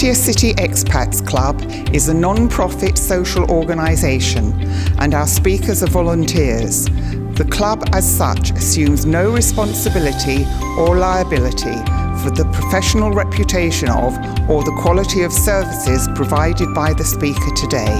Victoria City Expats Club is a non-profit social organisation and our speakers are volunteers. The club as such assumes no responsibility or liability for the professional reputation of or the quality of services provided by the speaker today.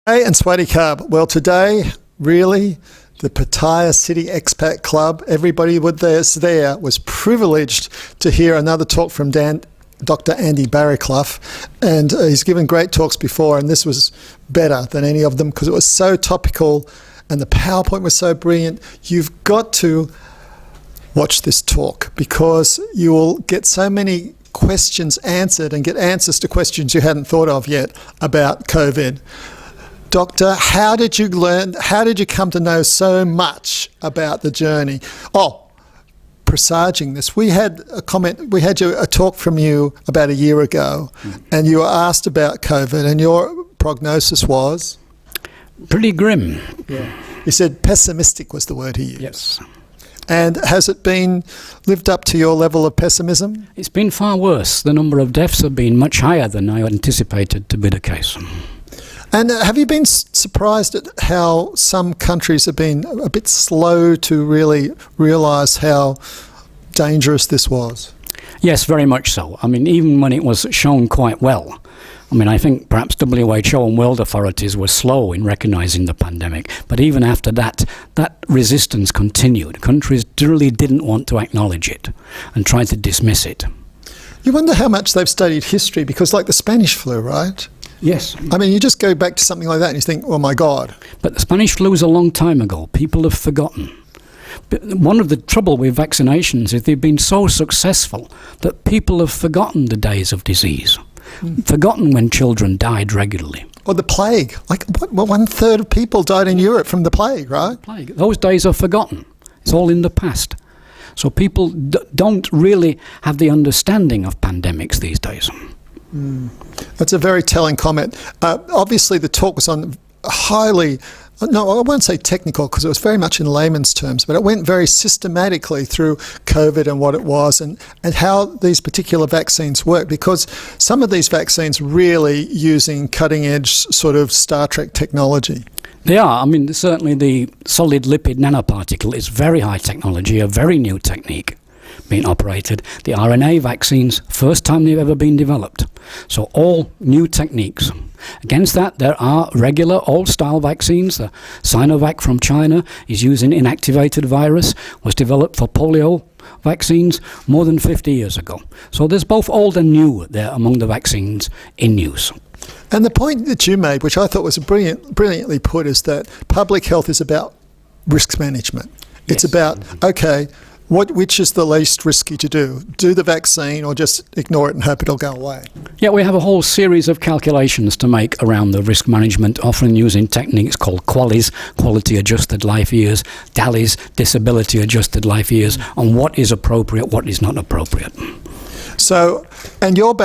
Hey, and Swaddy Carb. Well, today, really, the Pattaya City Expat Club, everybody there was privileged to hear another talk from Dr. Andy Barraclough, and he's given great talks before, and this was better than any of them because it was so topical and the PowerPoint was so brilliant. You've got to watch this talk because you will get so many questions answered and get answers to questions you hadn't thought of yet about COVID. Doctor, how did you come to know so much about the journey? Oh, presaging this. We had a talk from you about a year ago, and you were asked about COVID, and your prognosis was? Pretty grim. Yeah. You said pessimistic was the word he used. Yes. And has it been lived up to your level of pessimism? It's been far worse. The number of deaths have been much higher than I anticipated to be the case. And have you been surprised at how some countries have been a bit slow to really realise how dangerous this was? Yes, very much so. I mean, even when it was shown quite well. I mean, I think perhaps WHO and world authorities were slow in recognising the pandemic. But even after that, that resistance continued. Countries really didn't want to acknowledge it and tried to dismiss it. You wonder how much they've studied history, because like the Spanish flu, right? Yes. I mean, you just go back to something like that and you think, oh my God. But the Spanish flu was a long time ago. People have forgotten. But one of the trouble with vaccinations is they've been so successful that people have forgotten the days of disease, forgotten when children died regularly. Or the plague. Like, what, 1/3 of people died in Europe from the plague, right? Plague. Those days are forgotten. It's all in the past. So people don't really have the understanding of pandemics these days. That's a very telling comment. Obviously, the talk was on no, I won't say technical because it was very much in layman's terms, but it went very systematically through COVID and what it was and how these particular vaccines work, because some of these vaccines really using cutting-edge sort of Star Trek technology. They are. I mean, certainly the solid lipid nanoparticle is very high technology, a very new technique being operated. The RNA vaccines, first time they've ever been developed. So all new techniques. Against that, there are regular old-style vaccines. The Sinovac from China is using inactivated virus, was developed for polio vaccines more than 50 years ago. So there's both old and new there among the vaccines in use. And the point that you made, which I thought was brilliantly put, is that public health is about risk management. It's about, okay, which is the least risky to do? Do the vaccine or just ignore it and hope it'll go away? Yeah, we have a whole series of calculations to make around the risk management, often using techniques called QALYs, Quality Adjusted Life Years, DALYs, Disability Adjusted Life Years, on what is appropriate, what is not appropriate. So, and you're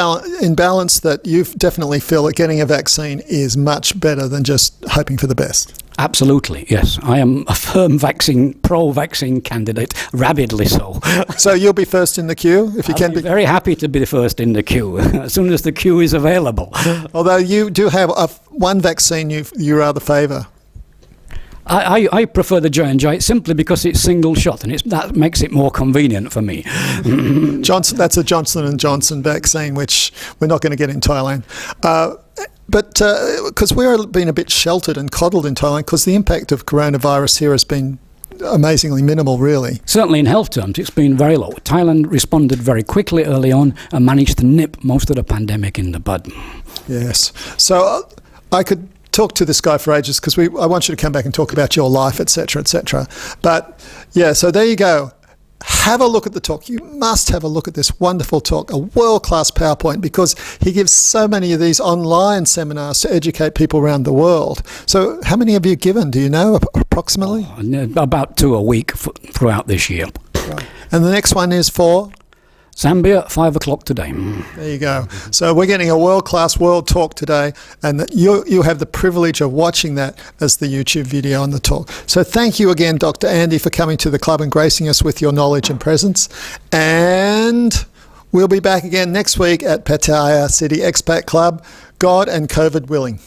in balance that you definitely feel that getting a vaccine is much better than just hoping for the best. Absolutely, yes. I am a firm pro-vaccine candidate, rabidly so. So you'll be first in the queue if you can be? Very happy to be the first in the queue, as soon as the queue is available. Although you do have one vaccine you rather favour. I prefer the J&J simply because it's single shot, and that makes it more convenient for me. That's a Johnson & Johnson vaccine, which we're not going to get in Thailand. But because we've been a bit sheltered and coddled in Thailand, because the impact of coronavirus here has been amazingly minimal, really. Certainly in health terms, it's been very low. Thailand responded very quickly early on and managed to nip most of the pandemic in the bud. Yes. So I could talk to this guy for ages because I want you to come back and talk about your life, etc., etc. But yeah, so there you go. Have a look at the talk. You must have a look at this wonderful talk, a world-class PowerPoint, because he gives so many of these online seminars to educate people around the world. So how many have you given? Do you know approximately? About 2 a week throughout this year. Right. And the next one is for? Zambia, 5 o'clock today. There you go. So we're getting a world-class world talk today, and you have the privilege of watching that as the YouTube video on the talk. So thank you again, Dr. Andy, for coming to the club and gracing us with your knowledge and presence. And we'll be back again next week at Pattaya City Expat Club, God and COVID willing.